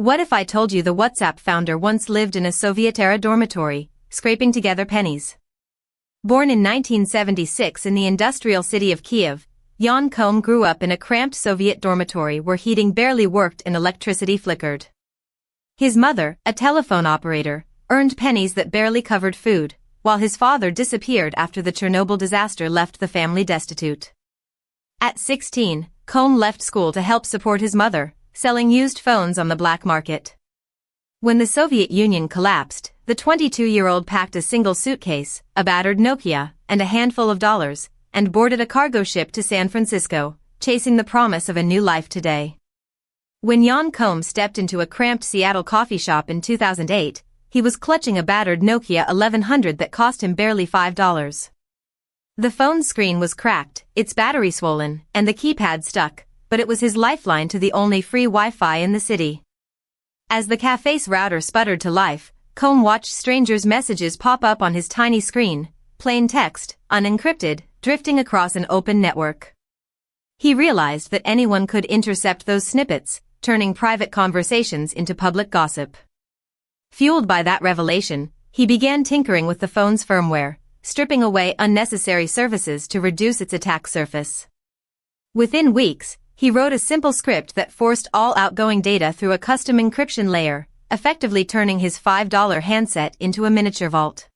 What if I told you the WhatsApp founder once lived in a Soviet-era dormitory, scraping together pennies? Born in 1976 in the industrial city of Kiev, Jan Koum grew up in a cramped Soviet dormitory where heating barely worked and electricity flickered. His mother, a telephone operator, earned pennies that barely covered food, while his father disappeared after the Chernobyl disaster left the family destitute. At 16, Koum left school to help support his mother, selling used phones on the black market. When the Soviet Union collapsed, the 22-year-old packed a single suitcase, a battered Nokia, and a handful of dollars, and boarded a cargo ship to San Francisco, chasing the promise of a new life today. When Jan Koum stepped into a cramped Seattle coffee shop in 2008, he was clutching a battered Nokia 1100 that cost him barely $5. The phone's screen was cracked, its battery swollen, and the keypad stuck, but it was his lifeline to the only free Wi-Fi in the city. As the cafe's router sputtered to life, Koum watched strangers' messages pop up on his tiny screen, plain text, unencrypted, drifting across an open network. He realized that anyone could intercept those snippets, turning private conversations into public gossip. Fueled by that revelation, he began tinkering with the phone's firmware, stripping away unnecessary services to reduce its attack surface. Within weeks, he wrote a simple script that forced all outgoing data through a custom encryption layer, effectively turning his $5 handset into a miniature vault.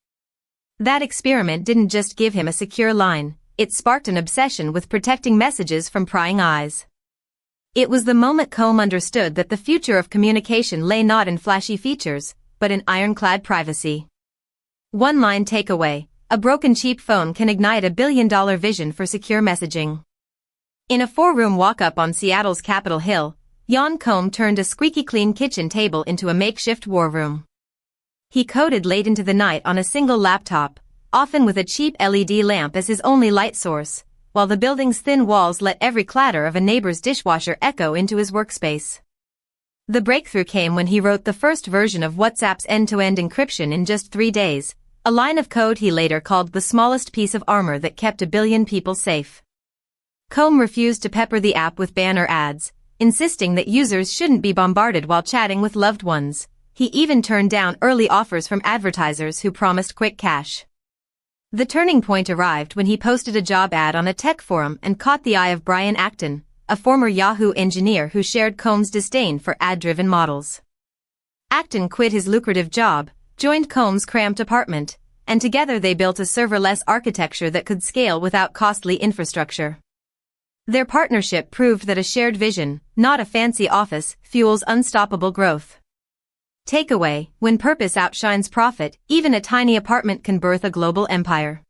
That experiment didn't just give him a secure line, it sparked an obsession with protecting messages from prying eyes. It was the moment Koum understood that the future of communication lay not in flashy features, but in ironclad privacy. One-line takeaway: a broken cheap phone can ignite a billion-dollar vision for secure messaging. In a 4-room walk-up on Seattle's Capitol Hill, Jan Koum turned a squeaky clean kitchen table into a makeshift war room. He coded late into the night on a single laptop, often with a cheap LED lamp as his only light source, while the building's thin walls let every clatter of a neighbor's dishwasher echo into his workspace. The breakthrough came when he wrote the first version of WhatsApp's end-to-end encryption in just 3 days, a line of code he later called the smallest piece of armor that kept a billion people safe. Koum refused to pepper the app with banner ads, insisting that users shouldn't be bombarded while chatting with loved ones. He even turned down early offers from advertisers who promised quick cash. The turning point arrived when he posted a job ad on a tech forum and caught the eye of Brian Acton, a former Yahoo engineer who shared Koum's disdain for ad-driven models. Acton quit his lucrative job, joined Koum's cramped apartment, and together they built a serverless architecture that could scale without costly infrastructure. Their partnership proved that a shared vision, not a fancy office, fuels unstoppable growth. Takeaway: when purpose outshines profit, even a tiny apartment can birth a global empire.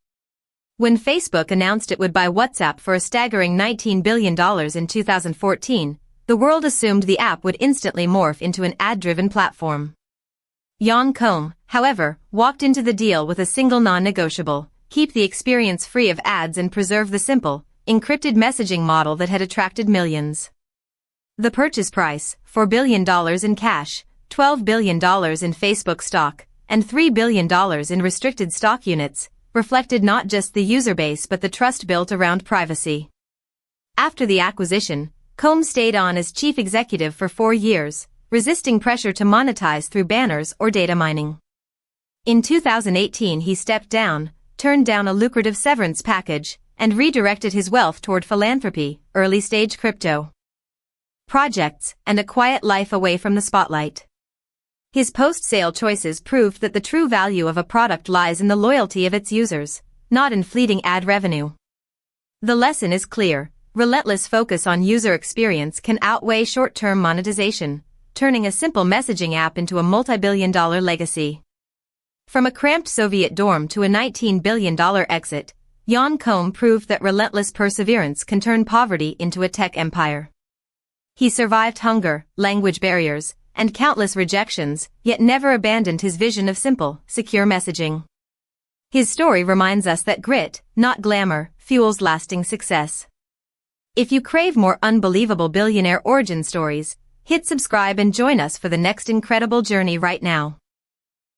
When Facebook announced it would buy WhatsApp for a staggering $19 billion in 2014, the world assumed the app would instantly morph into an ad-driven platform. Jan Koum, however, walked into the deal with a single non-negotiable: keep the experience free of ads and preserve the simple, encrypted messaging model that had attracted millions. The purchase price: $4 billion in cash, $12 billion in Facebook stock, and $3 billion in restricted stock units, reflected not just the user base but the trust built around privacy. After the acquisition, Koum stayed on as chief executive for 4 years, resisting pressure to monetize through banners or data mining. In 2018 he stepped down, turned down a lucrative severance package, and redirected his wealth toward philanthropy, early-stage crypto projects, and a quiet life away from the spotlight. His post-sale choices proved that the true value of a product lies in the loyalty of its users, not in fleeting ad revenue. The lesson is clear: relentless focus on user experience can outweigh short-term monetization, turning a simple messaging app into a multi-billion-dollar legacy. From a cramped Soviet dorm to a $19 billion exit, Jan Koum proved that relentless perseverance can turn poverty into a tech empire. He survived hunger, language barriers, and countless rejections, yet never abandoned his vision of simple, secure messaging. His story reminds us that grit, not glamour, fuels lasting success. If you crave more unbelievable billionaire origin stories, hit subscribe and join us for the next incredible journey right now.